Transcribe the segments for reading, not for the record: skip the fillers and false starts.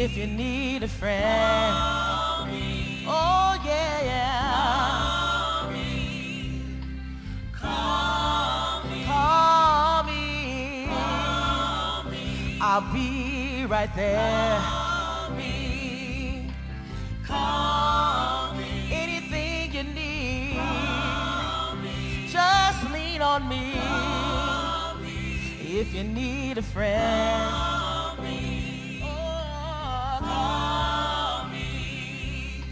If you need a friend, call me. Oh yeah, yeah. Call me. Call me. Call me. Call me. I'll be right there. Call me. Call me. Anything you need, call me. Just lean on me. Call me. If you need a friend, call me. Oh, call me.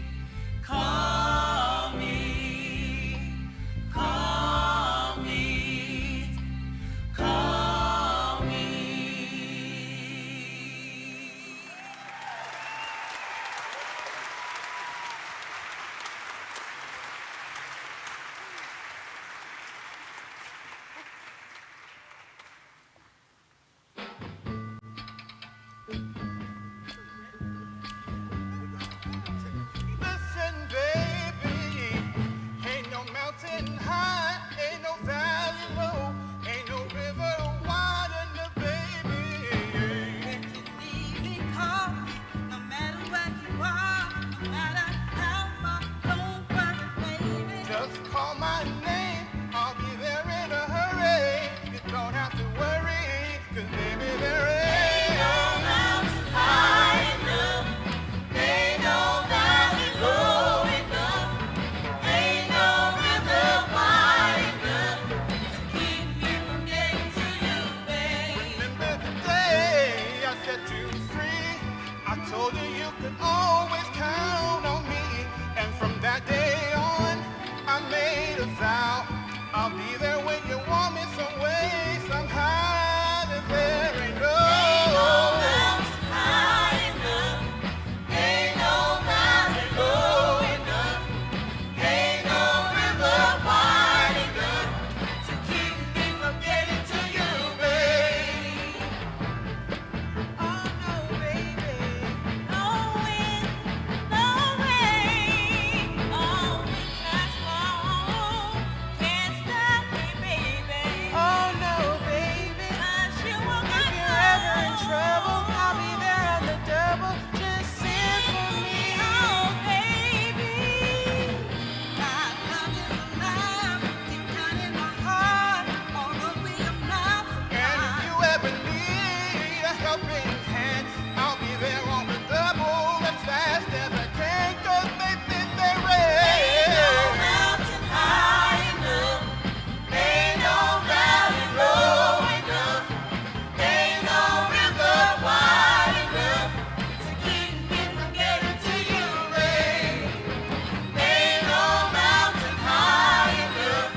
Call me. Call me. Call me. Listen, baby, ain't no mountain high, ain't no valley low, ain't no river wide enough, baby. If you need me, call me. No matter where you are, no matter how far, don't worry, baby. Just call my name, I'll be there in a hurry. You don't have to worry, 'cause baby, there ain't no mountain high enough, ain't no valley low enough, ain't no river wide enough to keep me from getting to you, babe. Remember the day I set you free? I told you you could always count on me, and from that day on, I made a vow. I'll be there when you want me some way, somehow. There ain't no mountain high enough, ain't no valley low enough, ain't no river wide enough to keep me from getting to you, babe. Oh no, baby, no wind, no rain, always lasts long, can't stop me, baby. Oh no, baby, 'cause you are my if you're ever in trouble, I'll be there on the double. Just send for me, oh baby. My love is alive, deep down in my heart, although we are not And if you ever need a helping hand, I'll be there on the double as fast as I can, 'cause baby, there ain't no mountain high enough, ain't no valley low enough, ain't no river wide enough to keep me from getting to you, babe. Ain't no mountain high enough,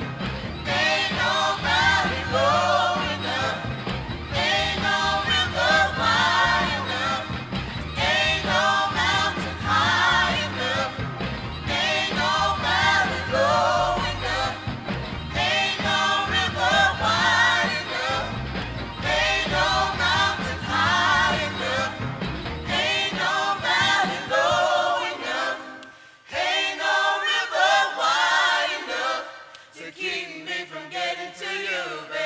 ain't no valley low enough, ain't no river wide enough, ain't no mountain high enough, ain't no valley low enough, ain't no river wide enough, ain't no mountain high enough, ain't no valley low enough, ain't no river wide enough to keep me from getting to you, babe.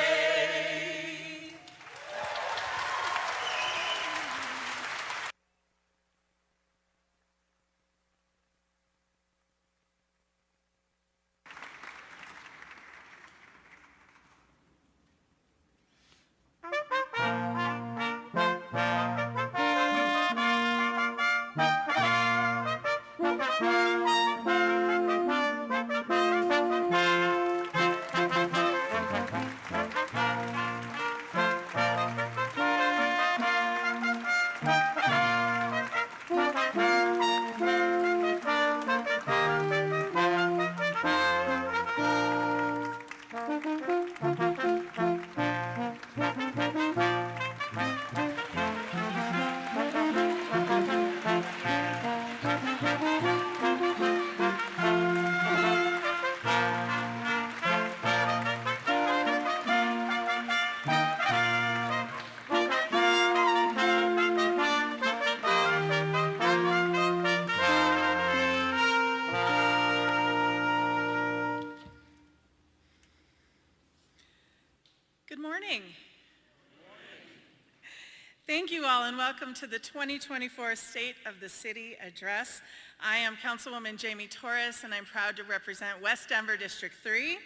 Thank you all and welcome to the 2024 State of the City Address. I am Councilwoman Jamie Torres and I'm proud to represent West Denver District 3.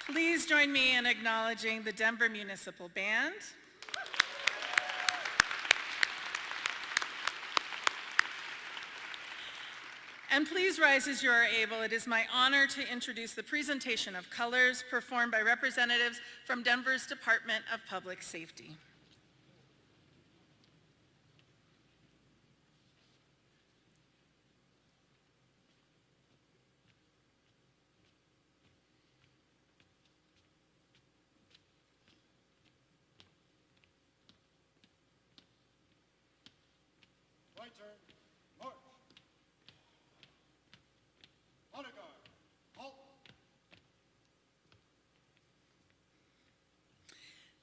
Please join me in acknowledging the Denver Municipal Band. And please rise as you are able. It is my honor to introduce the presentation of colors performed by representatives from Denver's Department of Public Safety. Right turn, march. Honor guard, halt.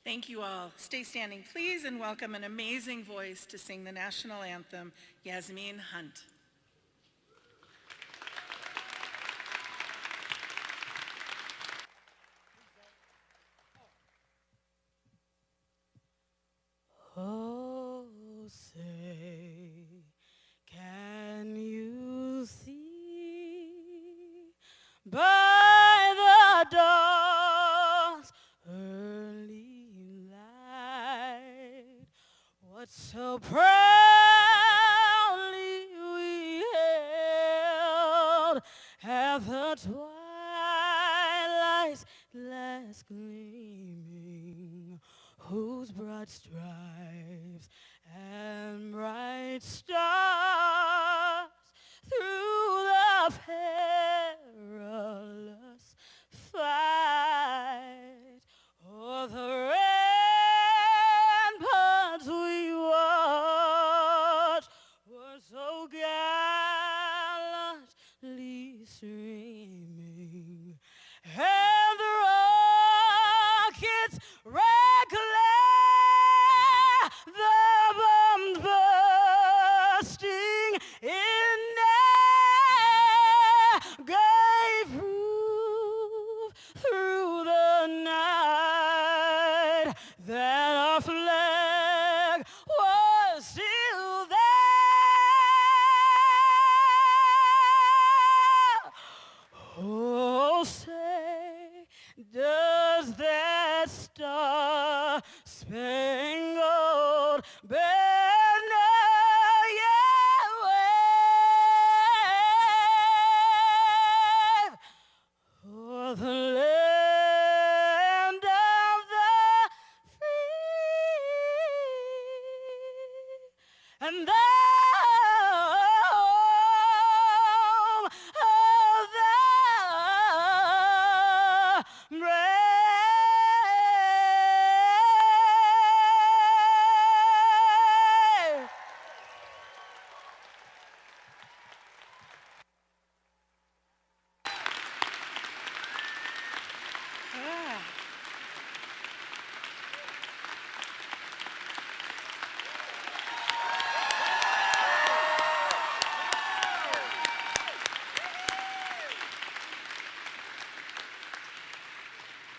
Thank you all. Stay standing, please, and welcome an amazing voice to sing the national anthem, Yasmin Hunt. Oh, say, can you see by the dawn's early light what so proudly we hailed at the twilight's last gleaming, whose broad stripes and bright stars through the perilous fight o'er the ramparts we watched were so gallantly streaming, and the rockets the bombs bursting in air gave proof through the night that our flag was still there. Oh, say, does that star-spangled banner yet wave o'er the land of the free and the home of the brave?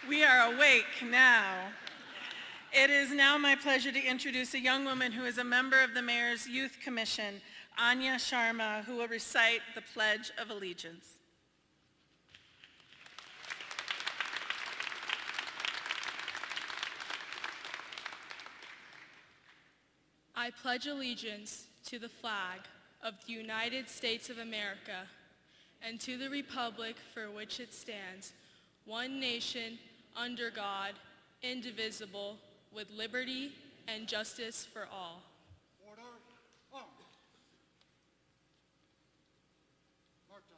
We are awake now. It is now my pleasure to introduce a young woman who is a member of the Mayor's Youth Commission, Anya Sharma, who will recite the Pledge of Allegiance. I pledge allegiance to the flag of the United States of America and to the republic for which it stands, one nation, under God, indivisible, with liberty and justice for all. Order, arms. Mark time,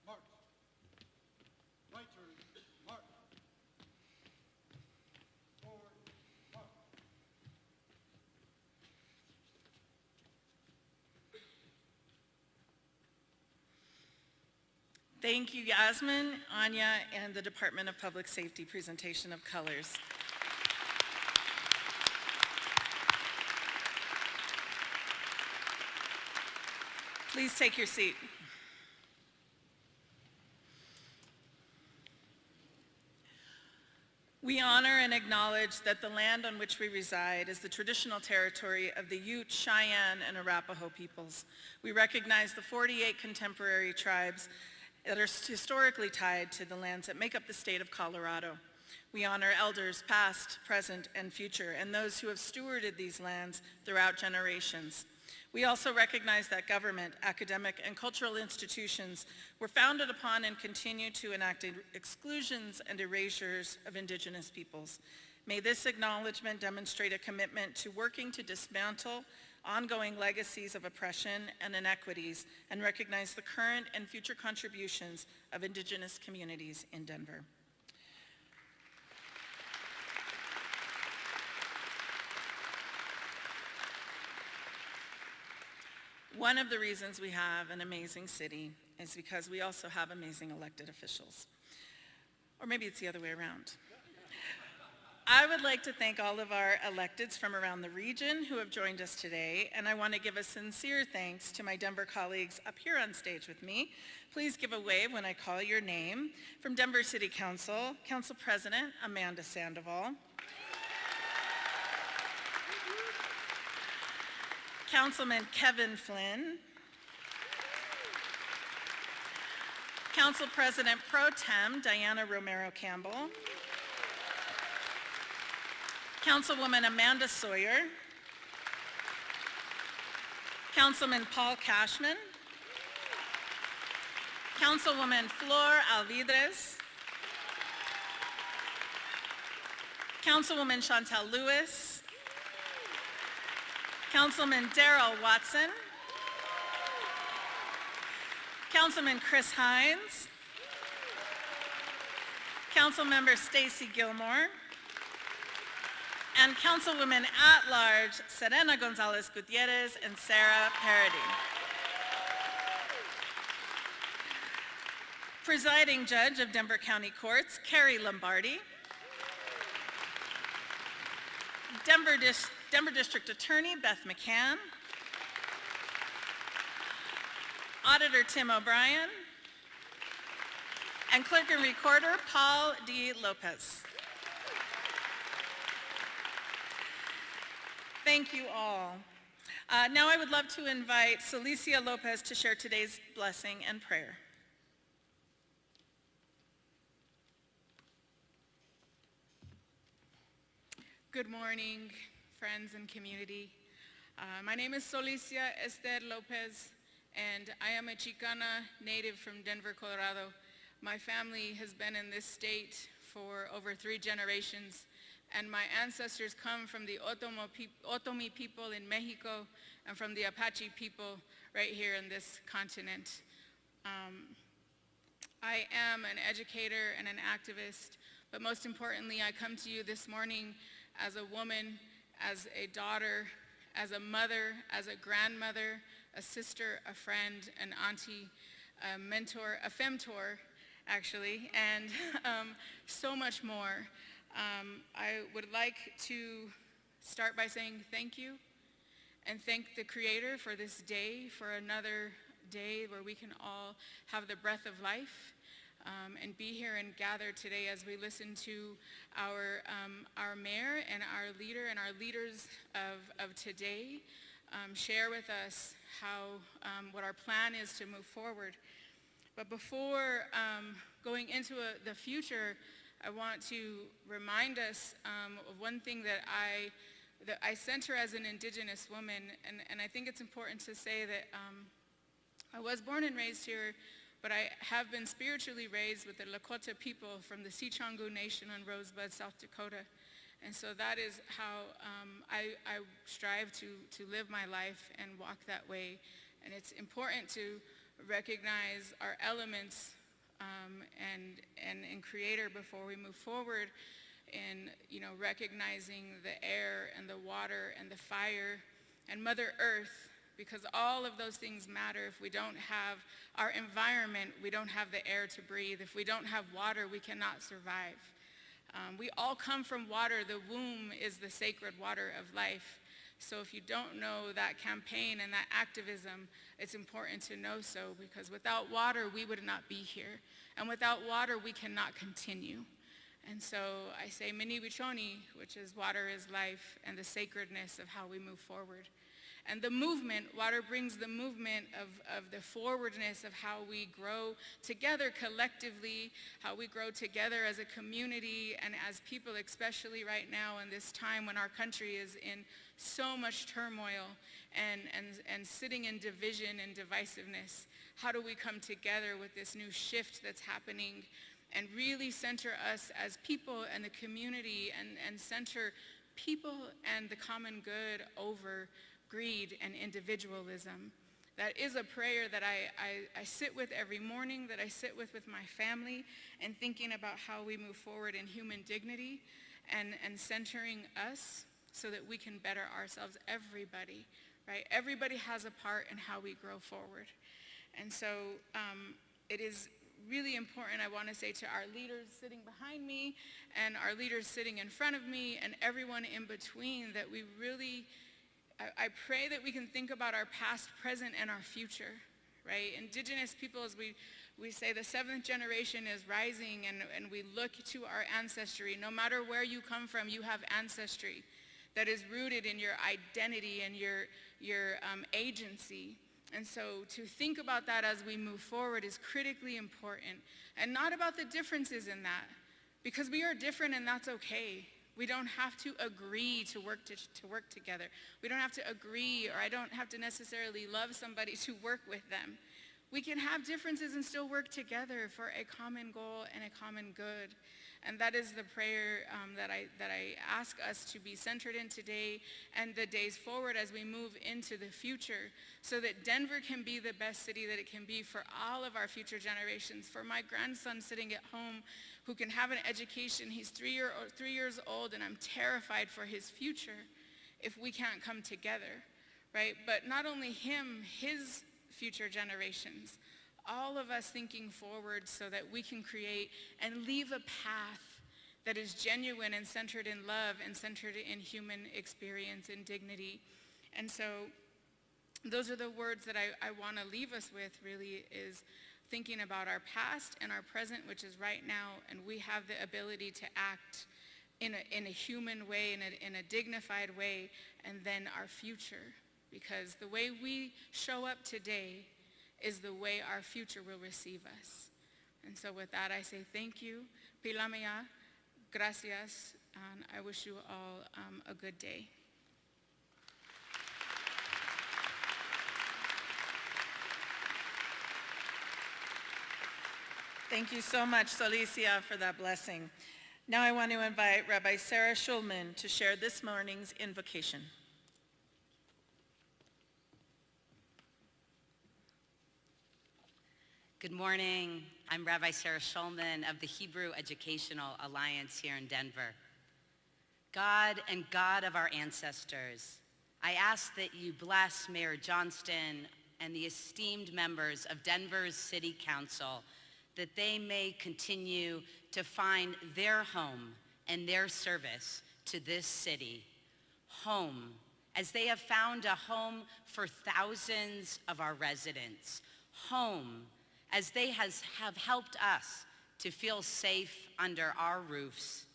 march. Right turn, march. Forward, march. Thank you, Yasmin, Anya, and the Department of Public Safety presentation of colors. Please take your seat. We honor and acknowledge that the land on which we reside is the traditional territory of the Ute, Cheyenne, and Arapaho peoples. We recognize the 48 contemporary tribes that are historically tied to the lands that make up the state of Colorado. We honor elders past, present, and future, and those who have stewarded these lands throughout generations. We also recognize that government, academic, and cultural institutions were founded upon and continue to enact exclusions and erasures of Indigenous peoples. May this acknowledgement demonstrate a commitment to working to dismantle ongoing legacies of oppression and inequities and recognize the current and future contributions of Indigenous communities in Denver. One of the reasons we have an amazing city is because we also have amazing elected officials. Or maybe it's the other way around. I would like to thank all of our electeds from around the region who have joined us today, and I want to give a sincere thanks to my Denver colleagues up here on stage with me. Please give a wave when I call your name. From Denver City Council, Council President Amanda Sandoval. Councilman Kevin Flynn. Council President Pro Tem Diana Romero Campbell. Councilwoman Amanda Sawyer. Councilman Paul Cashman. Councilwoman Flor Alvidrez. Councilwoman Chantel Lewis. Councilman Darrell Watson. Councilman Chris Hines. Councilmember Stacy Gilmore. And Councilwomen at Large Serena Gonzalez Gutierrez and Sarah Parody. Presiding Judge of Denver County Courts, Carrie Lombardi. Denver District Attorney, Beth McCann. Auditor Tim O'Brien. And Clerk and Recorder, Paul D. Lopez. Thank you all. Now I would love to invite Celicia Lopez to share today's blessing and prayer. Good morning, friends and community. My name is Celicia Esther Lopez, and I am a Chicana native from Denver, Colorado. My family has been in this state for over 3 generations, and my ancestors come from the Otomi people in Mexico and from the Apache people right here in this continent. I am an educator and an activist, but most importantly, I come to you this morning as a woman, as a daughter, as a mother, as a grandmother, a sister, a friend, an auntie, a mentor, a femtor, actually, and so much more. I would like to start by saying thank you and thank the Creator for this day, for another day where we can all have the breath of life and be here and gather today as we listen to our mayor and our leader and our leaders of today share with us how what our plan is to move forward. But before going into the future, I want to remind us of one thing that I center as an Indigenous woman, and I think it's important to say that I was born and raised here, but I have been spiritually raised with the Lakota people from the Sicangu Nation on Rosebud, South Dakota. And so that is how I strive to live my life and walk that way. And it's important to recognize our elements and Creator before we move forward in, recognizing the air and the water and the fire and Mother Earth, because all of those things matter. If we don't have our environment, we don't have the air to breathe. If we don't have water, we cannot survive. We all come from water. The womb is the sacred water of life. So if you don't know that campaign and that activism, it's important to know so, because without water, we would not be here. And without water, we cannot continue. And so I say Mini Wichoni, which is water is life, and the sacredness of how we move forward. And the movement, water brings the movement of the forwardness of how we grow together collectively, how we grow together as a community and as people, especially right now in this time when our country is in so much turmoil and sitting in division and divisiveness. How do we come together with this new shift that's happening and really center us as people and the community and center people and the common good over greed and individualism? That is a prayer that I sit with every morning, that I sit with my family, and thinking about how we move forward in human dignity and centering us so that we can better ourselves, everybody, right? Everybody has a part in how we grow forward. And so it is really important, I want to say to our leaders sitting behind me and our leaders sitting in front of me and everyone in between, that we really, I pray that we can think about our past, present, and our future, right? Indigenous peoples, we say the seventh generation is rising, and we look to our ancestry. No matter where you come from, you have ancestry that is rooted in your identity and your agency. And so to think about that as we move forward is critically important, and not about the differences in that, because we are different and that's okay. We don't have to agree to work together. We don't have to agree, or I don't have to necessarily love somebody to work with them. We can have differences and still work together for a common goal and a common good. And that is the prayer that I ask us to be centered in today and the days forward as we move into the future, so that Denver can be the best city that it can be for all of our future generations. For my grandson sitting at home who can have an education, he's 3 years old, and I'm terrified for his future if we can't come together, right? But not only him, his future generations, all of us thinking forward so that we can create and leave a path that is genuine and centered in love and centered in human experience and dignity. And so those are the words that I want to leave us with, really, is thinking about our past and our present, which is right now, and we have the ability to act in a human way, in a dignified way, and then our future. Because the way we show up today is the way our future will receive us. And so with that, I say thank you. Pilamaya, gracias, and I wish you all a good day. Thank you so much, Solicia, for that blessing. Now I want to invite Rabbi Sarah Schulman to share this morning's invocation. Good morning. I'm Rabbi Sarah Schulman of the Hebrew Educational Alliance here in Denver. God and God of our ancestors, I ask that you bless Mayor Johnston and the esteemed members of Denver's City Council, that they may continue to find their home and their service to this city. Home, as they have found a home for thousands of our residents. Home, as they have helped us to feel safe under our roofs.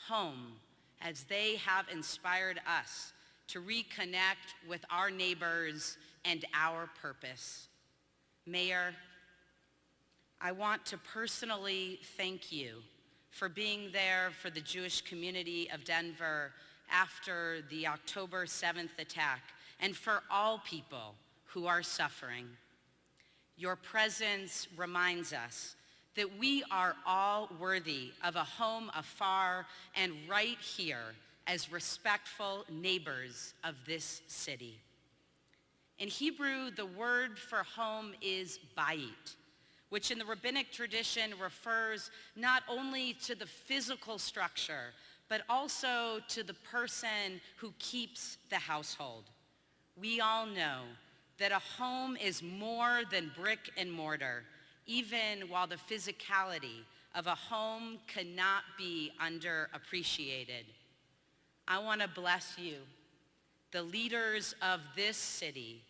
Home, as they have inspired us to reconnect with our neighbors and our purpose. Mayor, I want to personally thank you for being there for the Jewish community of Denver after the October 7th attack, and for all people who are suffering. Your presence reminds us that we are all worthy of a home afar and right here as respectful neighbors of this city. In Hebrew, the word for home is bayit, which in the rabbinic tradition refers not only to the physical structure, but also to the person who keeps the household. We all know that a home is more than brick and mortar, even while the physicality of a home cannot be underappreciated. I want to bless you, the leaders of this city,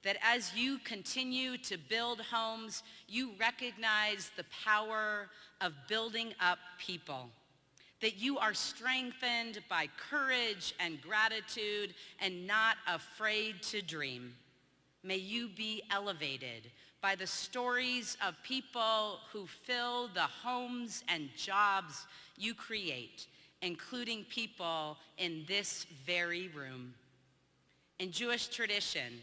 that as you continue to build homes, you recognize the power of building up people, that you are strengthened by courage and gratitude and not afraid to dream. May you be elevated by the stories of people who fill the homes and jobs you create, including people in this very room. In Jewish tradition,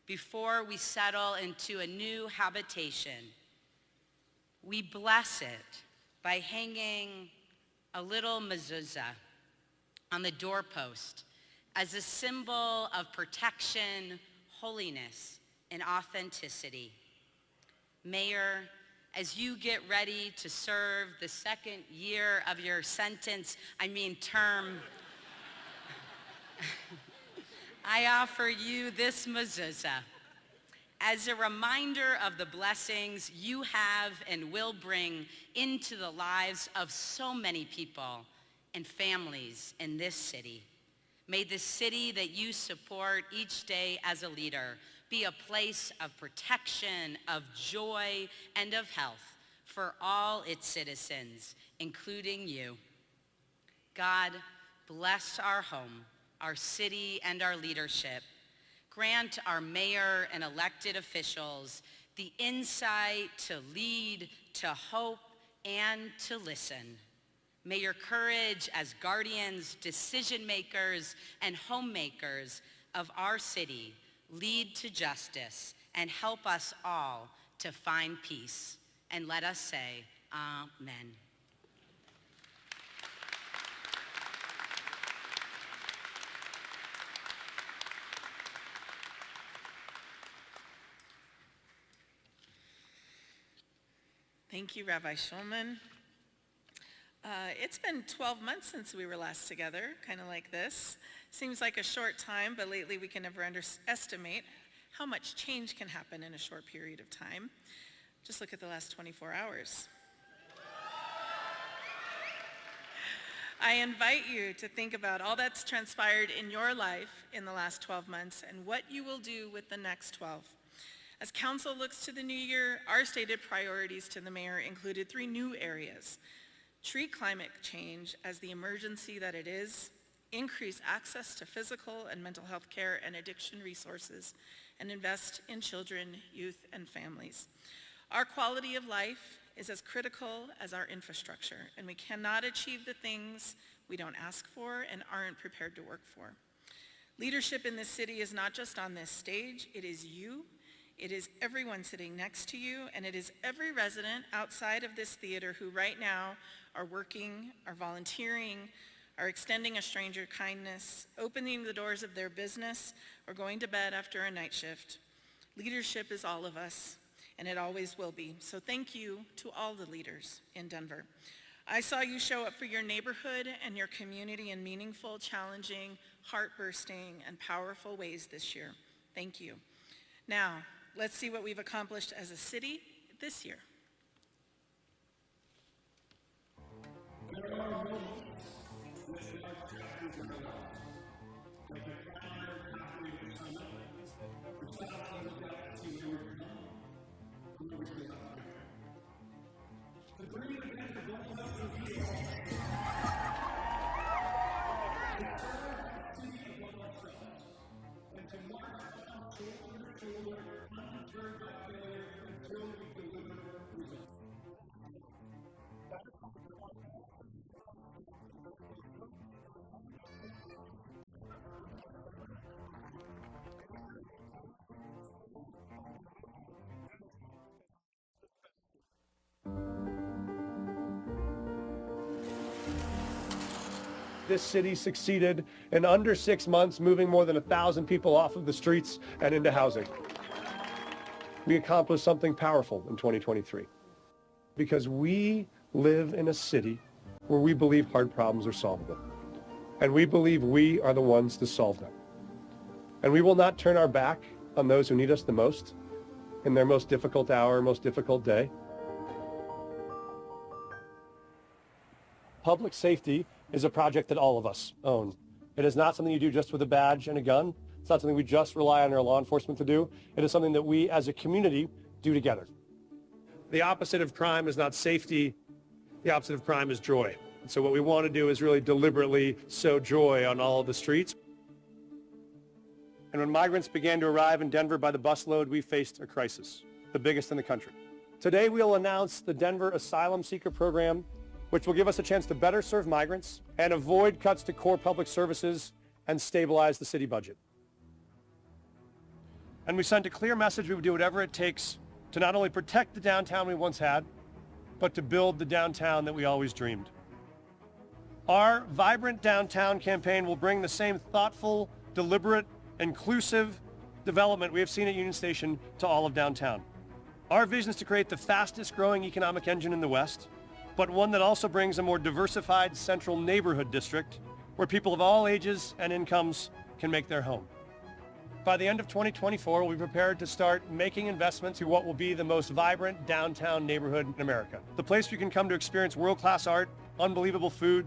before we settle into a new habitation, we bless it by hanging a little mezuzah on the doorpost as a symbol of protection, holiness, and authenticity. Mayor, as you get ready to serve the second year of your term, I offer you this mezuzah as a reminder of the blessings you have and will bring into the lives of so many people and families in this city. May the city that you support each day as a leader be a place of protection, of joy, and of health for all its citizens, including you. God, bless our home, our city, and our leadership. Grant our mayor and elected officials the insight to lead, to hope, and to listen. May your courage as guardians, decision makers, and homemakers of our city lead to justice and help us all to find peace. And let us say, Amen. Thank you, Rabbi Shulman. It's been 12 months since we were last together, kind of like this. Seems like a short time, but lately we can never underestimate how much change can happen in a short period of time. Just look at the last 24 hours. I invite you to think about all that's transpired in your life in the last 12 months and what you will do with the next 12. As council looks to the new year, our stated priorities to the mayor included 3 new areas. Treat climate change as the emergency that it is, increase access to physical and mental health care and addiction resources, and invest in children, youth, and families. Our quality of life is as critical as our infrastructure, and we cannot achieve the things we don't ask for and aren't prepared to work for. Leadership in this city is not just on this stage, it is you. It is everyone sitting next to you, and it is every resident outside of this theater who right now are working, are volunteering, are extending a stranger kindness, opening the doors of their business, or going to bed after a night shift. Leadership is all of us, and it always will be. So thank you to all the leaders in Denver. I saw you show up for your neighborhood and your community in meaningful, challenging, heart-bursting, and powerful ways this year. Thank you. Now, let's see what we've accomplished as a city this year. This city succeeded in under 6 months, moving more than 1,000 people off of the streets and into housing. We accomplished something powerful in 2023 because we live in a city where we believe hard problems are solvable. And we believe we are the ones to solve them. And we will not turn our back on those who need us the most in their most difficult hour, most difficult day. Public safety is a project that all of us own. It is not something you do just with a badge and a gun. It's not something we just rely on our law enforcement to do. It is something that we as a community do together. The opposite of crime is not safety. The opposite of crime is joy. So what we want to do is really deliberately sow joy on all of the streets. And when migrants began to arrive in Denver by the busload, we faced a crisis, the biggest in the country. Today, we'll announce the Denver Asylum Seeker Program, which will give us a chance to better serve migrants and avoid cuts to core public services and stabilize the city budget. And we sent a clear message we would do whatever it takes to not only protect the downtown we once had, but to build the downtown that we always dreamed. Our Vibrant Downtown campaign will bring the same thoughtful, deliberate, inclusive development we have seen at Union Station to all of downtown. Our vision is to create the fastest growing economic engine in the West, but one that also brings a more diversified central neighborhood district where people of all ages and incomes can make their home. By the end of 2024, we'll be prepared to start making investments to what will be the most vibrant downtown neighborhood in America. The place where you can come to experience world-class art, unbelievable food,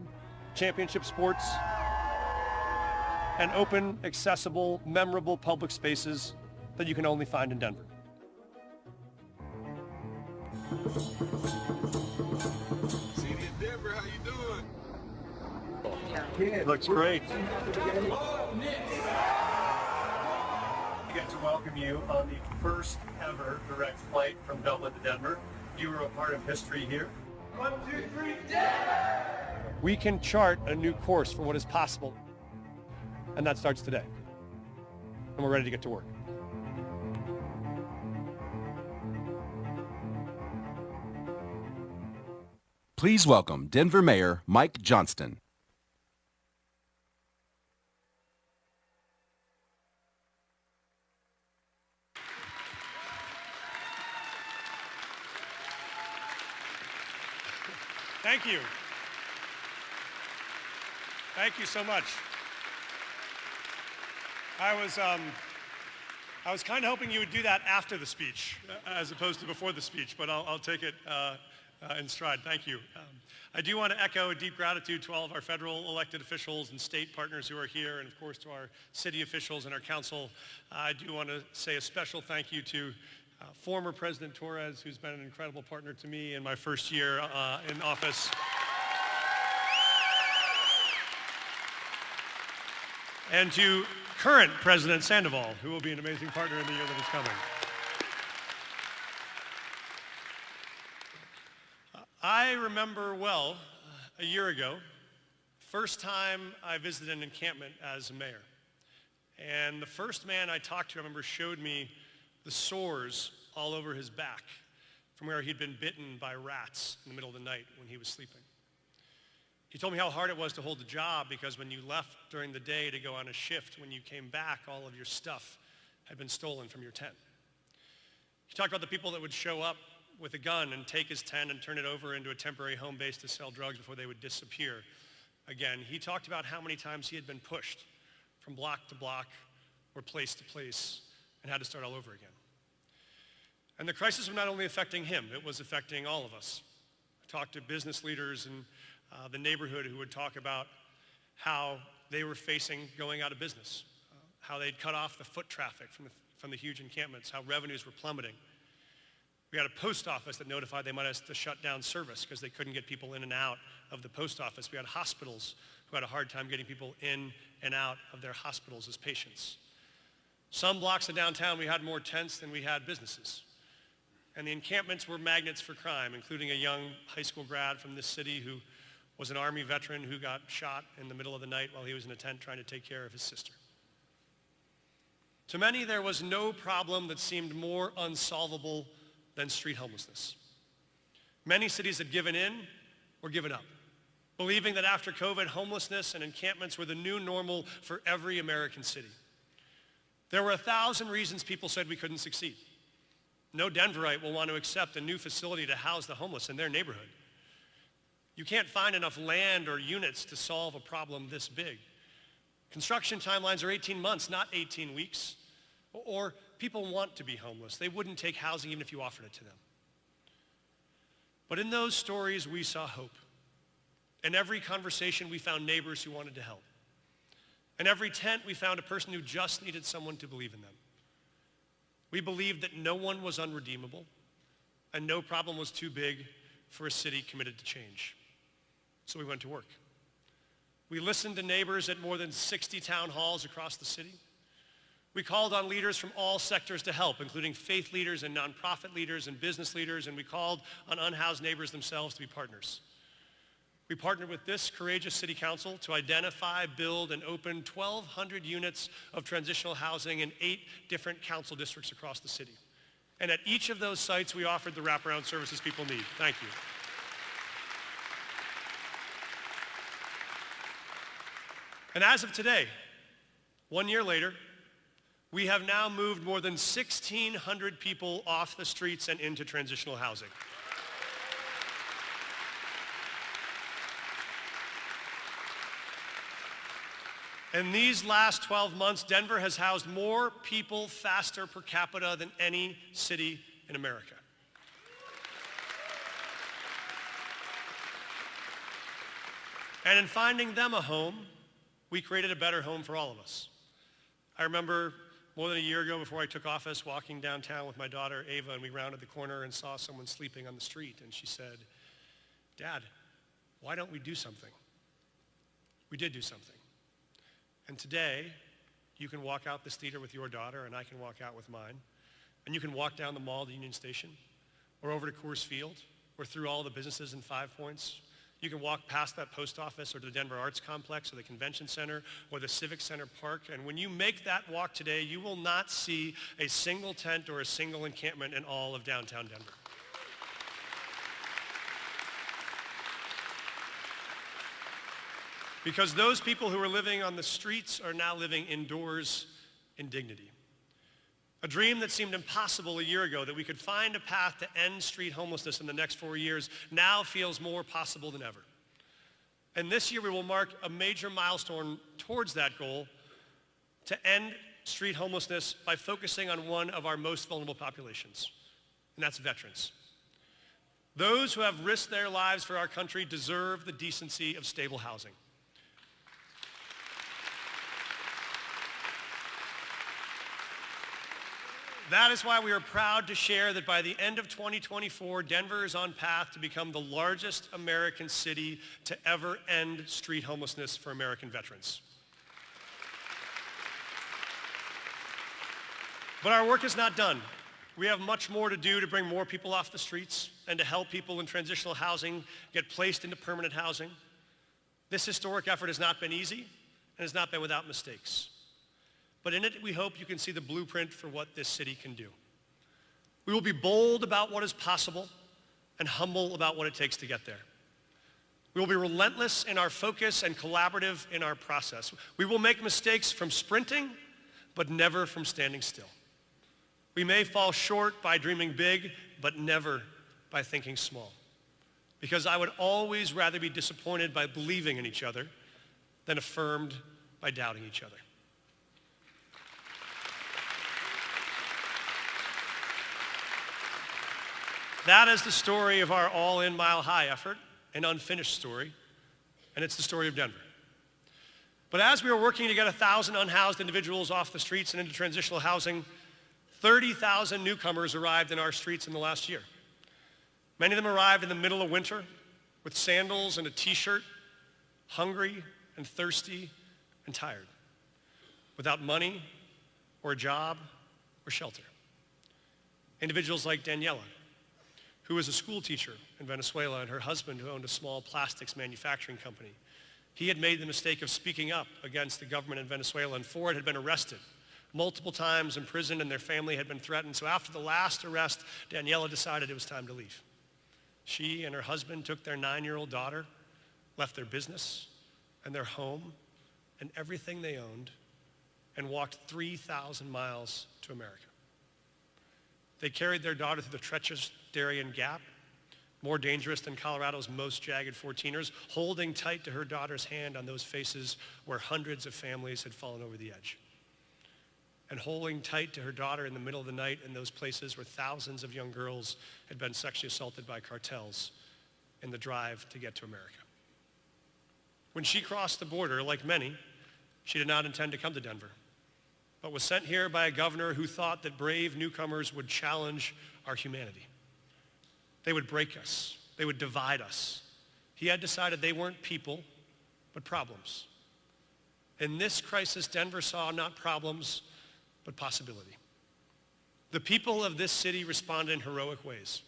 championship sports, and open, accessible, memorable public spaces that you can only find in Denver. City of Denver, how you doing? It looks great. We get to welcome you on the first ever direct flight from Dublin to Denver. You were a part of history here. 1, 2, 3, Denver! We can chart a new course for what is possible, and that starts today. And we're ready to get to work. Please welcome Denver Mayor Mike Johnston. Thank you. Thank you so much. I was kind of hoping you would do that after the speech, as opposed to before the speech, but I'll take it in stride. Thank you. I do want to echo a deep gratitude to all of our federal elected officials and state partners who are here, and of course to our city officials and our council. I do want to say a special thank you to former President Torres, who's been an incredible partner to me in my first year in office. And to current President Sandoval, who will be an amazing partner in the year that is coming. I remember well, a year ago, first time I visited an encampment as mayor. And the first man I talked to, I remember, showed me the sores all over his back from where he'd been bitten by rats in the middle of the night when he was sleeping. He told me how hard it was to hold the job because when you left during the day to go on a shift, when you came back, all of your stuff had been stolen from your tent. He talked about the people that would show up with a gun and take his tent and turn it over into a temporary home base to sell drugs before they would disappear. Again, he talked about how many times he had been pushed from block to block or place to place and had to start all over again. And the crisis was not only affecting him, it was affecting all of us. I talked to business leaders in the neighborhood who would talk about how they were facing going out of business, how they'd cut off the foot traffic from the huge encampments, how revenues were plummeting. We had a post office that notified they might have to shut down service because they couldn't get people in and out of the post office. We had hospitals who had a hard time getting people in and out of their hospitals as patients. Some blocks of downtown, we had more tents than we had businesses. And the encampments were magnets for crime, including a young high school grad from this city who was an Army veteran who got shot in the middle of the night while he was in a tent trying to take care of his sister. To many, there was no problem that seemed more unsolvable than street homelessness. Many cities had given in or given up, believing that after COVID, homelessness and encampments were the new normal for every American city. There were 1,000 reasons people said we couldn't succeed. No Denverite will want to accept a new facility to house the homeless in their neighborhood. You can't find enough land or units to solve a problem this big. Construction timelines are 18 months, not 18 weeks. Or people want to be homeless. They wouldn't take housing even if you offered it to them. But in those stories, we saw hope. In every conversation, we found neighbors who wanted to help. In every tent, we found a person who just needed someone to believe in them. We believed that no one was unredeemable and no problem was too big for a city committed to change. So we went to work. We listened to neighbors at more than 60 town halls across the city. We called on leaders from all sectors to help, including faith leaders and nonprofit leaders and business leaders, and we called on unhoused neighbors themselves to be partners. We partnered with this courageous city council to identify, build, and open 1,200 units of transitional housing in 8 different council districts across the city. And at each of those sites, we offered the wraparound services people need. Thank you. And as of today, 1 year later, we have now moved more than 1,600 people off the streets and into transitional housing. In these last 12 months, Denver has housed more people faster per capita than any city in America. And in finding them a home, we created a better home for all of us. I remember more than a year ago, before I took office, walking downtown with my daughter Ava, and we rounded the corner and saw someone sleeping on the street, and she said, "Dad, why don't we do something?" We did do something. And today, you can walk out this theater with your daughter, and I can walk out with mine, and you can walk down the mall to Union Station, or over to Coors Field, or through all the businesses in 5 Points. You can walk past that post office or to the Denver Arts Complex or the Convention Center or the Civic Center Park. And when you make that walk today, you will not see a single tent or a single encampment in all of downtown Denver. Because those people who are living on the streets are now living indoors in dignity. A dream that seemed impossible a year ago, that we could find a path to end street homelessness in the next 4 years, now feels more possible than ever. And this year we will mark a major milestone towards that goal, to end street homelessness by focusing on one of our most vulnerable populations, and that's veterans. Those who have risked their lives for our country deserve the decency of stable housing. That is why we are proud to share that by the end of 2024, Denver is on path to become the largest American city to ever end street homelessness for American veterans. But our work is not done. We have much more to do to bring more people off the streets and to help people in transitional housing get placed into permanent housing. This historic effort has not been easy and has not been without mistakes. But in it, we hope you can see the blueprint for what this city can do. We will be bold about what is possible and humble about what it takes to get there. We will be relentless in our focus and collaborative in our process. We will make mistakes from sprinting, but never from standing still. We may fall short by dreaming big, but never by thinking small. Because I would always rather be disappointed by believing in each other than affirmed by doubting each other. That is the story of our all-in Mile High effort, an unfinished story, and it's the story of Denver. But as we were working to get 1,000 unhoused individuals off the streets and into transitional housing, 30,000 newcomers arrived in our streets in the last year. Many of them arrived in the middle of winter with sandals and a t-shirt, hungry and thirsty and tired, without money or a job or shelter. Individuals like Daniela, who was a school teacher in Venezuela, and her husband, who owned a small plastics manufacturing company. He had made the mistake of speaking up against the government in Venezuela, and for it had been arrested multiple times, imprisoned, and their family had been threatened. So after the last arrest, Daniela decided it was time to leave. She and her husband took their 9-year-old daughter, left their business and their home and everything they owned, and walked 3,000 miles to America. They carried their daughter through the treacherous Darien Gap, more dangerous than Colorado's most jagged 14ers, holding tight to her daughter's hand on those faces where hundreds of families had fallen over the edge. And holding tight to her daughter in the middle of the night in those places where thousands of young girls had been sexually assaulted by cartels in the drive to get to America. When she crossed the border, like many, she did not intend to come to Denver, but was sent here by a governor who thought that brave newcomers would challenge our humanity. They would break us. They would divide us. He had decided they weren't people, but problems. In this crisis, Denver saw not problems, but possibility. The people of this city responded in heroic ways.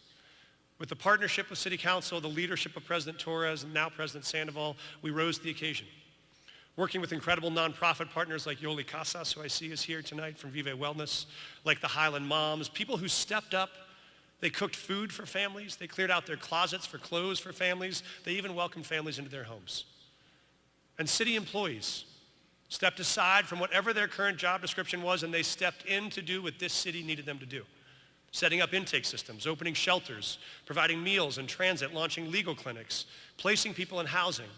With the partnership of City Council, the leadership of President Torres, and now President Sandoval, we rose to the occasion. Working with incredible nonprofit partners like Yoli Casas, who I see is here tonight from Vive Wellness, like the Highland Moms, people who stepped up. They cooked food for families. They cleared out their closets for clothes for families. They even welcomed families into their homes. And city employees stepped aside from whatever their current job description was, and they stepped in to do what this city needed them to do. Setting up intake systems, opening shelters, providing meals and transit, launching legal clinics, placing people in housing,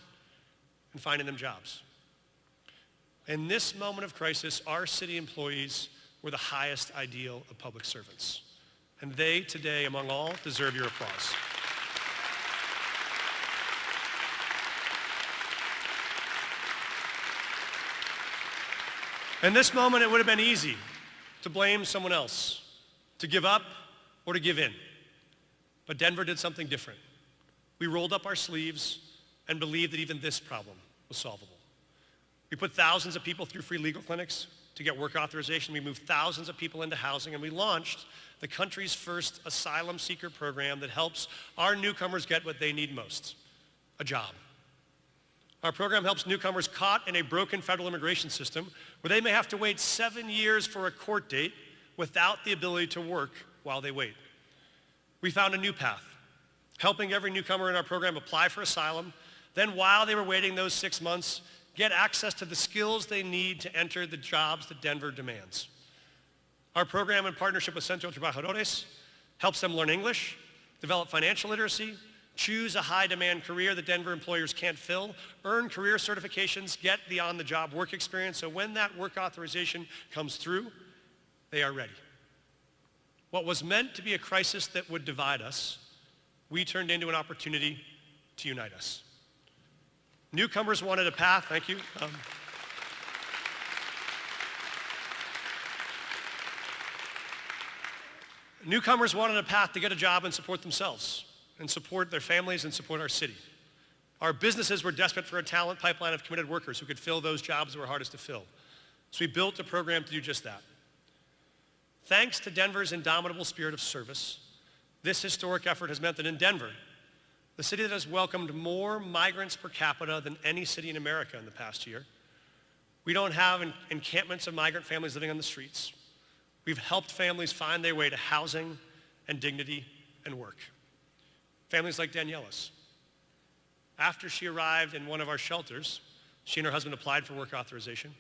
and finding them jobs. In this moment of crisis, our city employees were the highest ideal of public servants. And they, today, among all, deserve your applause. In this moment, it would have been easy to blame someone else, to give up or to give in. But Denver did something different. We rolled up our sleeves and believed that even this problem was solvable. We put thousands of people through free legal clinics to get work authorization. We moved thousands of people into housing, and we launched the country's first asylum seeker program that helps our newcomers get what they need most, a job. Our program helps newcomers caught in a broken federal immigration system where they may have to wait 7 years for a court date without the ability to work while they wait. We found a new path, helping every newcomer in our program apply for asylum, then while they were waiting those 6 months, get access to the skills they need to enter the jobs that Denver demands. Our program, in partnership with Centro Trabajadores, helps them learn English, develop financial literacy, choose a high-demand career that Denver employers can't fill, earn career certifications, get the on-the-job work experience, so when that work authorization comes through, they are ready. What was meant to be a crisis that would divide us, we turned into an opportunity to unite us. Newcomers wanted a path, thank you. Newcomers wanted a path to get a job and support themselves, and support their families, and support our city. Our businesses were desperate for a talent pipeline of committed workers who could fill those jobs that were hardest to fill. So we built a program to do just that. Thanks to Denver's indomitable spirit of service, this historic effort has meant that in Denver, the city that has welcomed more migrants per capita than any city in America in the past year, we don't have encampments of migrant families living on the streets. We've helped families find their way to housing and dignity and work. Families like Daniela's. After she arrived in one of our shelters, she and her husband applied for work authorization.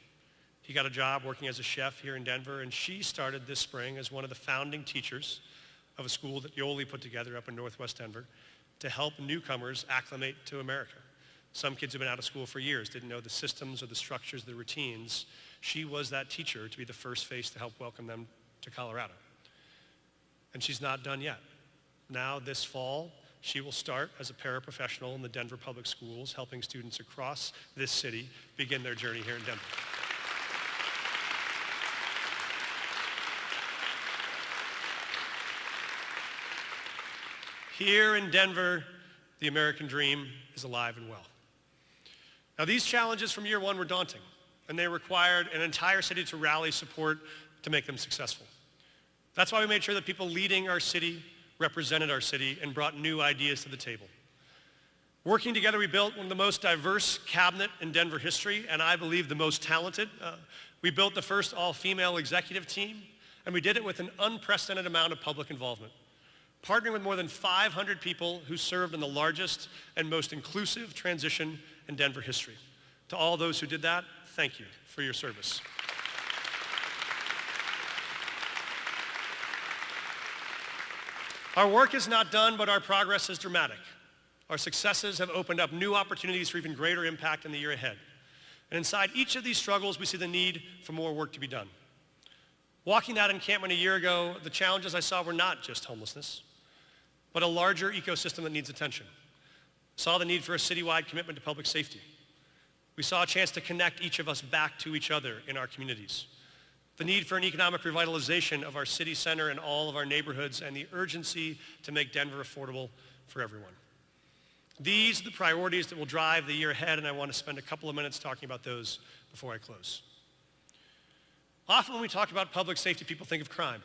He got a job working as a chef here in Denver, and she started this spring as one of the founding teachers of a school that Yoli put together up in Northwest Denver to help newcomers acclimate to America. Some kids who've been out of school for years didn't know the systems or the structures, the routines. She was that teacher to be the first face to help welcome them to Colorado. And she's not done yet. Now, this fall, she will start as a paraprofessional in the Denver Public Schools, helping students across this city begin their journey here in Denver. Here in Denver, the American dream is alive and well. Now, these challenges from year one were daunting, and they required an entire city to rally support to make them successful. That's why we made sure that people leading our city represented our city and brought new ideas to the table. Working together, we built one of the most diverse cabinet in Denver history, and I believe the most talented. We built the first all-female executive team, and we did it with an unprecedented amount of public involvement, partnering with more than 500 people who served in the largest and most inclusive transition in Denver history. To all those who did that, thank you for your service. Our work is not done, but our progress is dramatic. Our successes have opened up new opportunities for even greater impact in the year ahead. And inside each of these struggles, we see the need for more work to be done. Walking that encampment a year ago, the challenges I saw were not just homelessness, but a larger ecosystem that needs attention. Saw the need for a citywide commitment to public safety. We saw a chance to connect each of us back to each other in our communities. The need for an economic revitalization of our city center and all of our neighborhoods, and the urgency to make Denver affordable for everyone. These are the priorities that will drive the year ahead, and I want to spend a couple of minutes talking about those before I close. Often when we talk about public safety, people think of crime.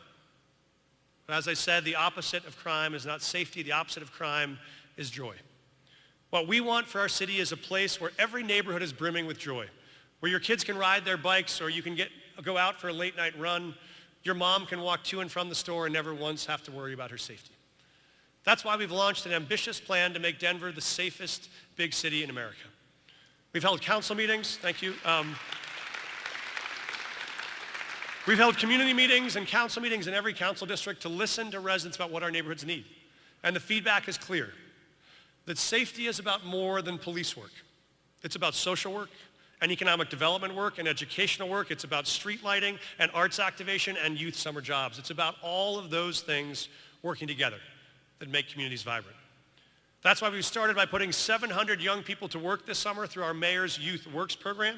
But as I said, the opposite of crime is not safety. The opposite of crime is joy. What we want for our city is a place where every neighborhood is brimming with joy, where your kids can ride their bikes, or you can go out for a late night run. Your mom can walk to and from the store and never once have to worry about her safety. That's why we've launched an ambitious plan to make Denver the safest big city in America. We've held council meetings, thank you. We've held community meetings and council meetings in every council district to listen to residents about what our neighborhoods need. And the feedback is clear, that safety is about more than police work. It's about social work and economic development work and educational work. It's about street lighting and arts activation and youth summer jobs. It's about all of those things working together that make communities vibrant. That's why we started by putting 700 young people to work this summer through our Mayor's Youth Works program.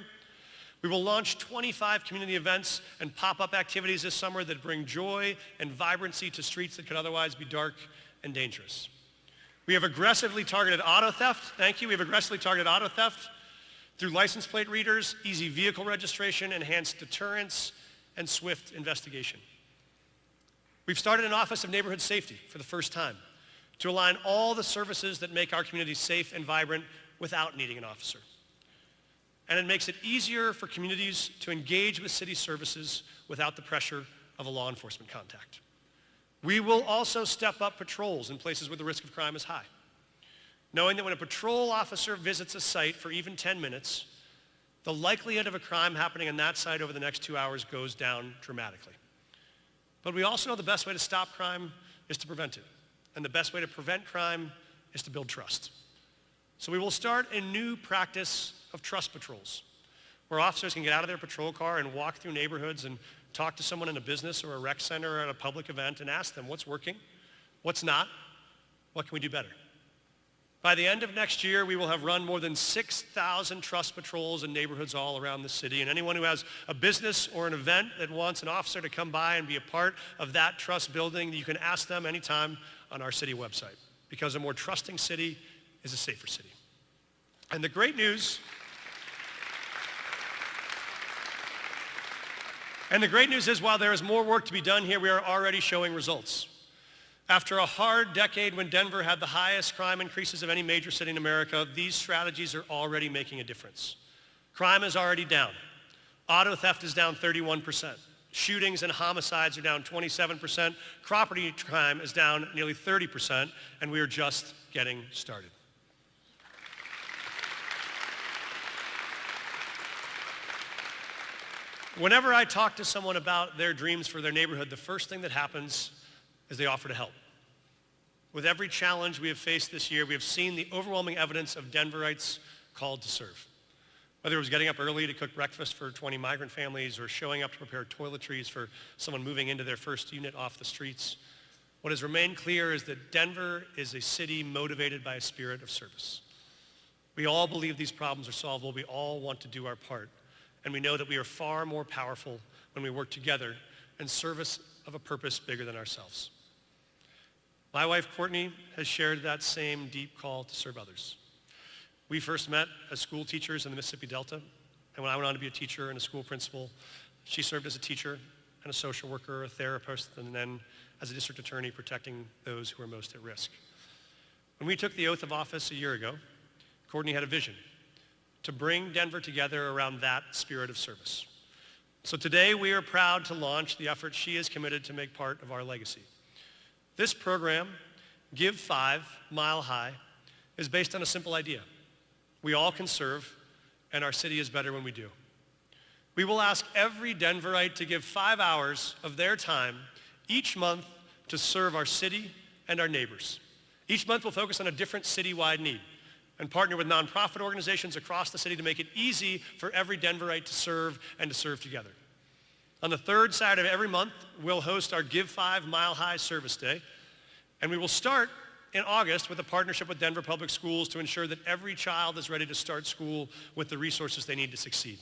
We will launch 25 community events and pop-up activities this summer that bring joy and vibrancy to streets that could otherwise be dark and dangerous. We have aggressively targeted auto theft. Thank you. We have aggressively targeted auto theft through license plate readers, easy vehicle registration, enhanced deterrence, and swift investigation. We've started an Office of Neighborhood Safety for the first time to align all the services that make our communities safe and vibrant without needing an officer. And it makes it easier for communities to engage with city services without the pressure of a law enforcement contact. We will also step up patrols in places where the risk of crime is high, knowing that when a patrol officer visits a site for even 10 minutes, the likelihood of a crime happening on that site over the next 2 hours goes down dramatically. But we also know the best way to stop crime is to prevent it. And the best way to prevent crime is to build trust. So we will start a new practice of trust patrols, where officers can get out of their patrol car and walk through neighborhoods and talk to someone in a business or a rec center or at a public event and ask them what's working, what's not, what can we do better. By the end of next year, we will have run more than 6,000 trust patrols in neighborhoods all around the city. And anyone who has a business or an event that wants an officer to come by and be a part of that trust building, you can ask them anytime on our city website, because a more trusting city is a safer city. And the great news is, while there is more work to be done here, we are already showing results. After a hard decade when Denver had the highest crime increases of any major city in America, these strategies are already making a difference. Crime is already down. Auto theft is down 31%. Shootings and homicides are down 27%. Property crime is down nearly 30%, and we are just getting started. Whenever I talk to someone about their dreams for their neighborhood, the first thing that happens is they offer to help. With every challenge we have faced this year, we have seen the overwhelming evidence of Denverites called to serve. Whether it was getting up early to cook breakfast for 20 migrant families or showing up to prepare toiletries for someone moving into their first unit off the streets, what has remained clear is that Denver is a city motivated by a spirit of service. We all believe these problems are solvable. We all want to do our part. And we know that we are far more powerful when we work together in service of a purpose bigger than ourselves. My wife, Courtney, has shared that same deep call to serve others. We first met as school teachers in the Mississippi Delta, and when I went on to be a teacher and a school principal, she served as a teacher and a social worker, a therapist, and then as a district attorney protecting those who are most at risk. When we took the oath of office a year ago, Courtney had a vision to bring Denver together around that spirit of service. So today we are proud to launch the effort she is committed to make part of our legacy. This program, Give 5 Mile High, is based on a simple idea. We all can serve, and our city is better when we do. We will ask every Denverite to give 5 hours of their time each month to serve our city and our neighbors. Each month we'll focus on a different citywide need and partner with nonprofit organizations across the city to make it easy for every Denverite to serve and to serve together. On the third Saturday of every month, we'll host our Give 5 Mile High Service Day, and we will start in August with a partnership with Denver Public Schools to ensure that every child is ready to start school with the resources they need to succeed.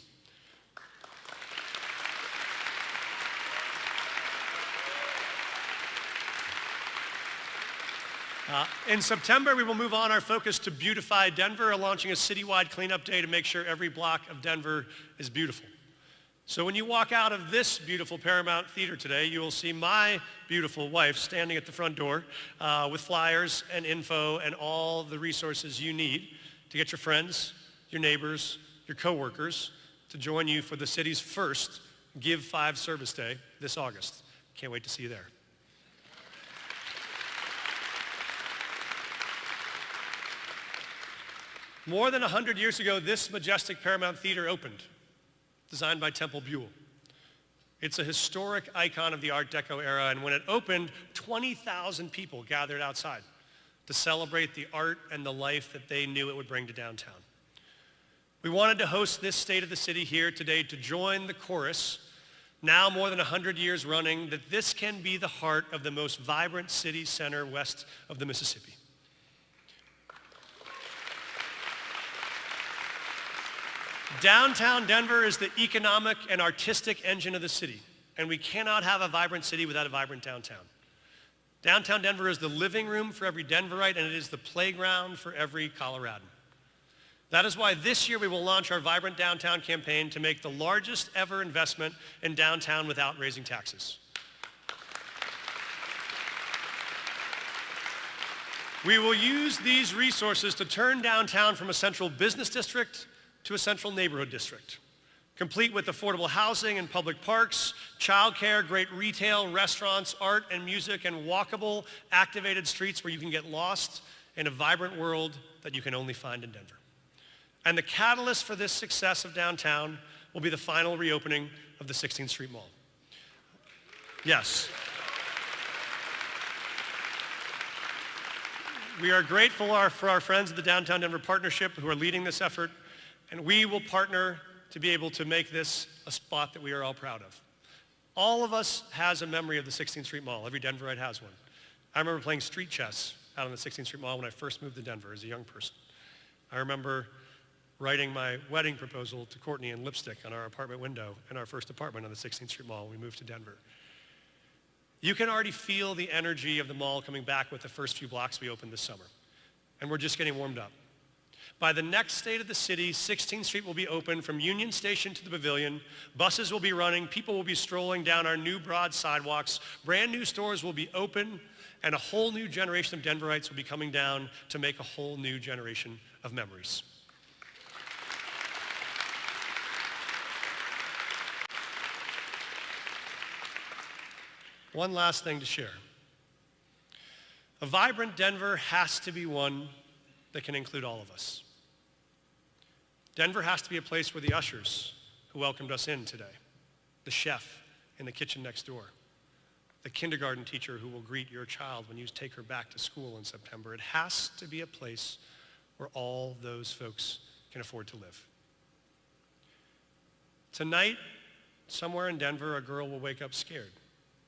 In September, we will move on our focus to Beautify Denver, launching a citywide cleanup day to make sure every block of Denver is beautiful. So when you walk out of this beautiful Paramount Theatre today, you will see my beautiful wife standing at the front door with flyers and info and all the resources you need to get your friends, your neighbors, your coworkers to join you for the city's first Give 5 Service Day this August. Can't wait to see you there. More than 100 years ago, this majestic Paramount Theatre opened, designed by Temple Buell. It's a historic icon of the Art Deco era, and when it opened, 20,000 people gathered outside to celebrate the art and the life that they knew it would bring to downtown. We wanted to host this State of the City here today to join the chorus, now more than 100 years running, that this can be the heart of the most vibrant city center west of the Mississippi. Downtown Denver is the economic and artistic engine of the city, and we cannot have a vibrant city without a vibrant downtown. Downtown Denver is the living room for every Denverite, and it is the playground for every Coloradan. That is why this year we will launch our Vibrant Downtown campaign to make the largest ever investment in downtown without raising taxes. We will use these resources to turn downtown from a central business district to a central neighborhood district, complete with affordable housing and public parks, childcare, great retail, restaurants, art and music, and walkable, activated streets where you can get lost in a vibrant world that you can only find in Denver. And the catalyst for this success of downtown will be the final reopening of the 16th Street Mall. Yes. We are grateful for our friends at the Downtown Denver Partnership who are leading this effort, and we will partner to be able to make this a spot that we are all proud of. All of us has a memory of the 16th Street Mall. Every Denverite has one. I remember playing street chess out on the 16th Street Mall when I first moved to Denver as a young person. I remember writing my wedding proposal to Courtney in lipstick on our apartment window in our first apartment on the 16th Street Mall when we moved to Denver. You can already feel the energy of the mall coming back with the first few blocks we opened this summer. And we're just getting warmed up. By the next State of the City, 16th Street will be open from Union Station to the Pavilion. Buses will be running. People will be strolling down our new broad sidewalks. Brand new stores will be open. And a whole new generation of Denverites will be coming down to make a whole new generation of memories. One last thing to share. A vibrant Denver has to be one that can include all of us. Denver has to be a place where the ushers who welcomed us in today, the chef in the kitchen next door, the kindergarten teacher who will greet your child when you take her back to school in September, it has to be a place where all those folks can afford to live. Tonight, somewhere in Denver, a girl will wake up scared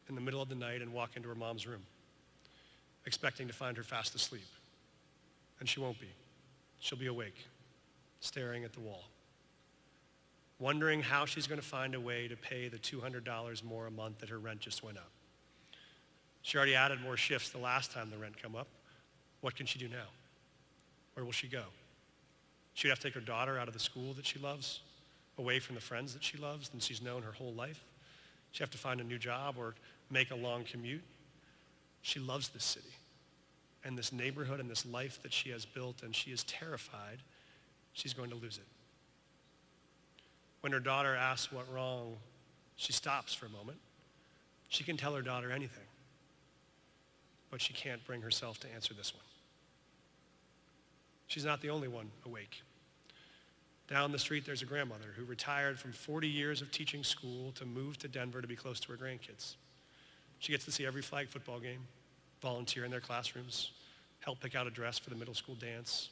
in the middle of the night and walk into her mom's room, expecting to find her fast asleep. And she won't be. She'll be awake, staring at the wall, wondering how she's going to find a way to pay the $200 more a month that her rent just went up. She already added more shifts the last time the rent came up. What can she do now? Where will she go? She'd have to take her daughter out of the school that she loves, away from the friends that she loves and she's known her whole life. She'd have to find a new job or make a long commute. She loves this city and this neighborhood and this life that she has built, and she is terrified she's going to lose it. When her daughter asks what's wrong, she stops for a moment. She can tell her daughter anything, but she can't bring herself to answer this one. She's not the only one awake. Down the street, there's a grandmother who retired from 40 years of teaching school to move to Denver to be close to her grandkids. She gets to see every flag football game, volunteer in their classrooms, help pick out a dress for the middle school dance,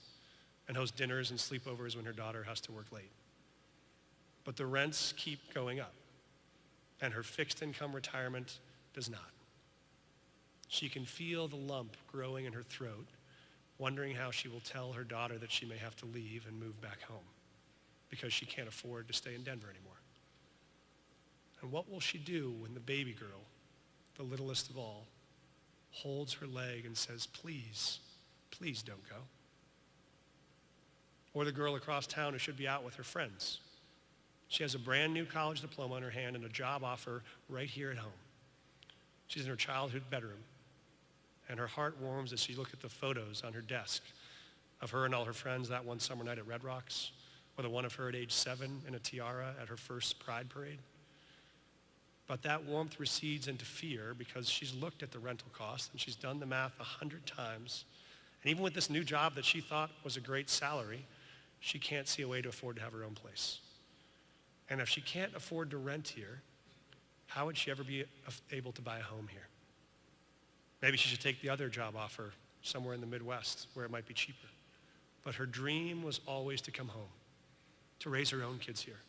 and host dinners and sleepovers when her daughter has to work late. But the rents keep going up, and her fixed income retirement does not. She can feel the lump growing in her throat, wondering how she will tell her daughter that she may have to leave and move back home because she can't afford to stay in Denver anymore. And what will she do when the baby girl, the littlest of all, holds her leg and says, please, please don't go. Or the girl across town who should be out with her friends. She has a brand new college diploma in her hand and a job offer right here at home. She's in her childhood bedroom, and her heart warms as she looks at the photos on her desk of her and all her friends that one summer night at Red Rocks, or the one of her at age 7 in a tiara at her first Pride Parade. But that warmth recedes into fear because she's looked at the rental cost and she's done the math 100 times. And even with this new job that she thought was a great salary, she can't see a way to afford to have her own place. And if she can't afford to rent here, how would she ever be able to buy a home here? Maybe she should take the other job offer somewhere in the Midwest where it might be cheaper. But her dream was always to come home, to raise her own kids here,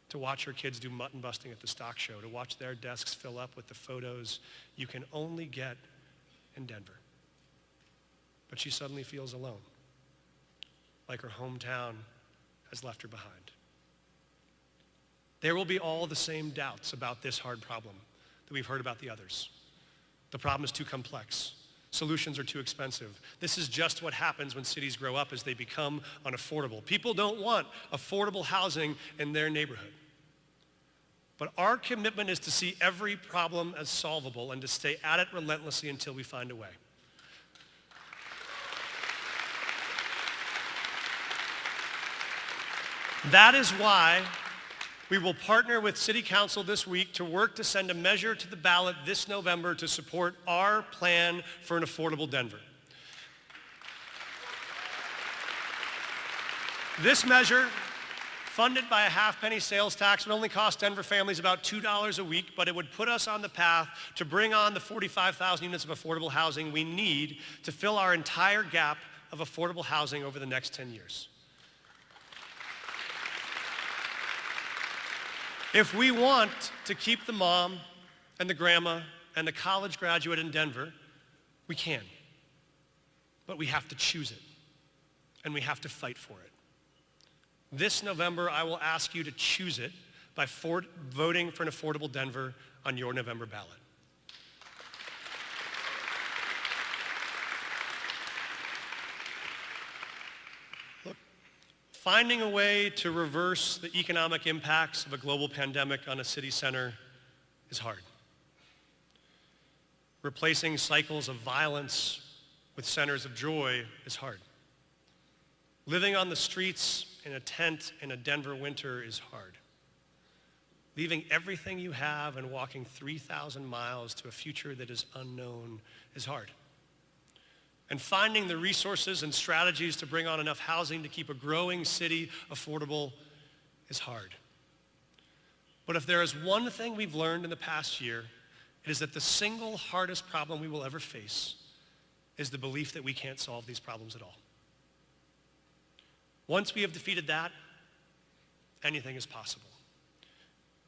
to watch her kids do mutton busting at the stock show, to watch their desks fill up with the photos you can only get in Denver. But she suddenly feels alone, like her hometown has left her behind. There will be all the same doubts about this hard problem that we've heard about the others. The problem is too complex. Solutions are too expensive. This is just what happens when cities grow up as they become unaffordable. People don't want affordable housing in their neighborhood. But our commitment is to see every problem as solvable and to stay at it relentlessly until we find a way. That is why we will partner with City Council this week to work to send a measure to the ballot this November to support our plan for an affordable Denver. This measure, funded by a half-penny sales tax, would only cost Denver families about $2 a week, but it would put us on the path to bring on the 45,000 units of affordable housing we need to fill our entire gap of affordable housing over the next 10 years. If we want to keep the mom and the grandma and the college graduate in Denver, we can. But we have to choose it, and we have to fight for it. This November, I will ask you to choose it by voting for an affordable Denver on your November ballot. Finding a way to reverse the economic impacts of a global pandemic on a city center is hard. Replacing cycles of violence with centers of joy is hard. Living on the streets in a tent in a Denver winter is hard. Leaving everything you have and walking 3,000 miles to a future that is unknown is hard. And finding the resources and strategies to bring on enough housing to keep a growing city affordable is hard. But if there is one thing we've learned in the past year, it is that the single hardest problem we will ever face is the belief that we can't solve these problems at all. Once we have defeated that, anything is possible.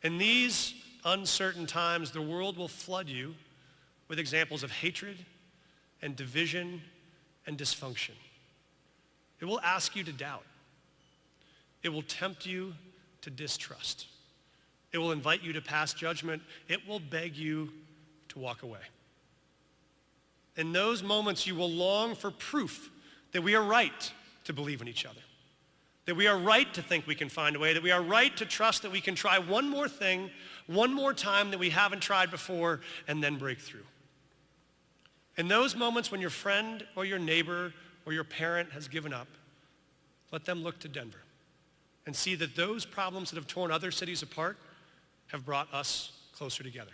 In these uncertain times, the world will flood you with examples of hatred and division and dysfunction. It will ask you to doubt. It will tempt you to distrust. It will invite you to pass judgment. It will beg you to walk away. In those moments, you will long for proof that we are right to believe in each other, that we are right to think we can find a way, that we are right to trust that we can try one more thing, one more time that we haven't tried before, and then break through. In those moments when your friend or your neighbor or your parent has given up, let them look to Denver and see that those problems that have torn other cities apart have brought us closer together.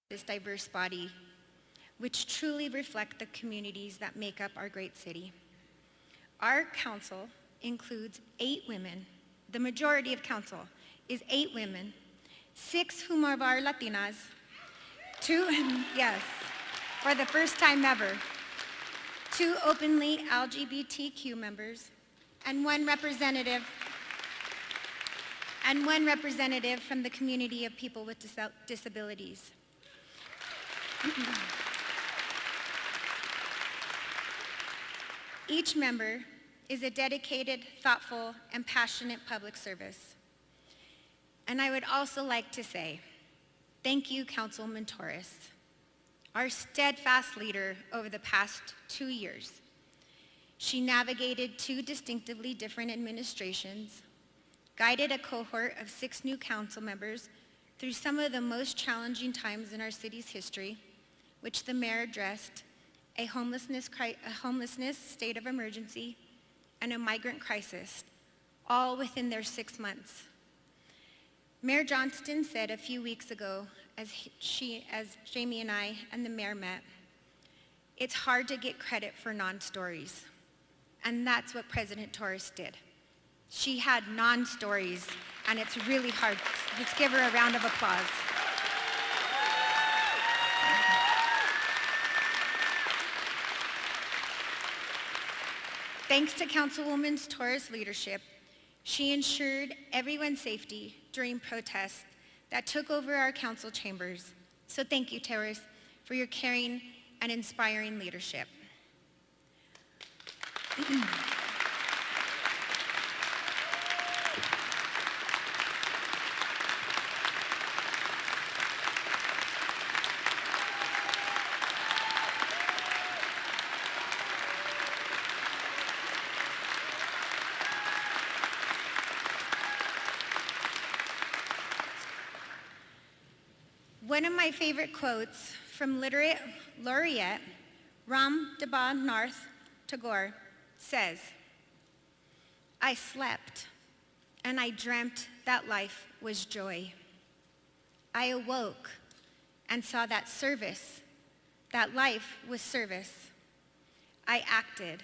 this diverse body, which truly reflect the communities that make up our great city. Our council includes 8 women. The majority of council is 8 women, 6 whom are Latinas, 2, yes, for the first time ever, 2 openly LGBTQ members, and one representative from the community of people with disabilities. Each member is a dedicated, thoughtful, and passionate public service. And I would also like to say, thank you, Councilwoman Torres, our steadfast leader over the past 2 years. She navigated 2 distinctively different administrations, guided a cohort of 6 new council members through some of the most challenging times in our city's history, which the mayor addressed, a homelessness state of emergency, and a migrant crisis, all within their 6 months. Mayor Johnston said a few weeks ago, as Jamie and I and the mayor met, it's hard to get credit for non-stories. And that's what President Torres did. She had non-stories, and it's really hard. Let's give her a round of applause. Thanks to Councilwoman Torres' leadership, she ensured everyone's safety during protests that took over our council chambers. So thank you, Torres, for your caring and inspiring leadership. One of my favorite quotes from literate laureate Rabindranath Tagore says, "I slept and I dreamt that life was joy. I awoke and saw that life was service. I acted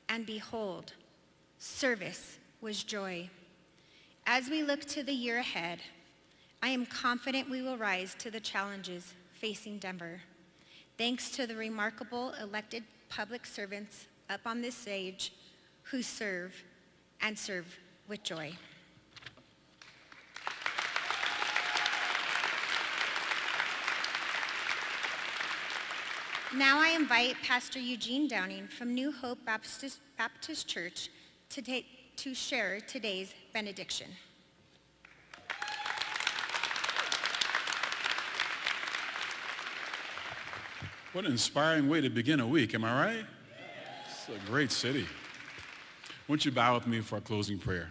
and behold, service was joy." As we look to the year ahead, I am confident we will rise to the challenges facing Denver. Thanks to the remarkable elected public servants up on this stage who serve and serve with joy. Now I invite Pastor Eugene Downing from New Hope Baptist Church to share today's benediction. What an inspiring way to begin a week, am I right? It's a great city. Won't you bow with me for a closing prayer?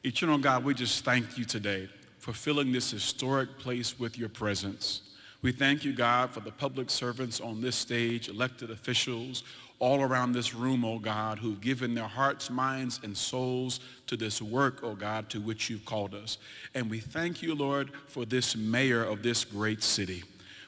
Eternal God, we just thank you today for filling this historic place with your presence. We thank you, God, for the public servants on this stage, elected officials, all around this room, oh God, who've given their hearts, minds, and souls to this work, oh God, to which you've called us. And we thank you, Lord, for this mayor of this great city.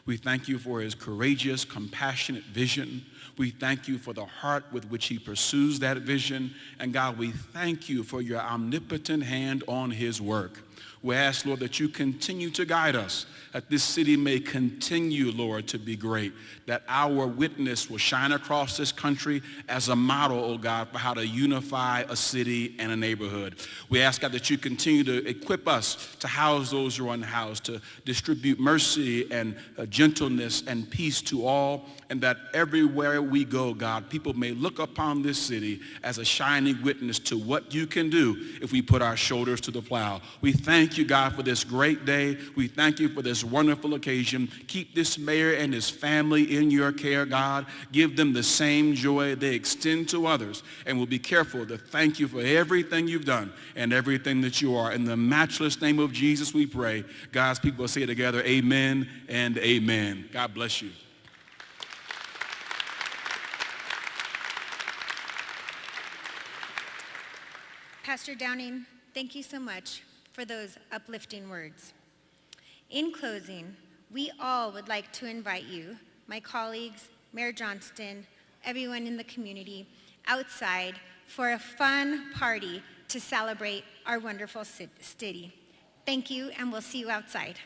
We thank you for his courageous, compassionate vision. We thank you for the heart with which he pursues that vision. And God, we thank you for your omnipotent hand on his work. We ask, Lord, that you continue to guide us, that this city may continue, Lord, to be great, that our witness will shine across this country as a model, oh God, for how to unify a city and a neighborhood. We ask, God, that you continue to equip us to house those who are unhoused, to distribute mercy and gentleness and peace to all, and that everywhere we go, God, people may look upon this city as a shining witness to what you can do if we put our shoulders to the plow. We thank you, God, for this great day. We thank you for this wonderful occasion. Keep this mayor and his family in your care, God. Give them the same joy they extend to others. And we'll be careful to thank you for everything you've done and everything that you are. In the matchless name of Jesus, we pray. God's people say together, amen and amen. God bless you. Pastor Downing, thank you so much for those uplifting words. In closing, we all would like to invite you, my colleagues, Mayor Johnston, everyone in the community, outside for a fun party to celebrate our wonderful city. Thank you, and we'll see you outside.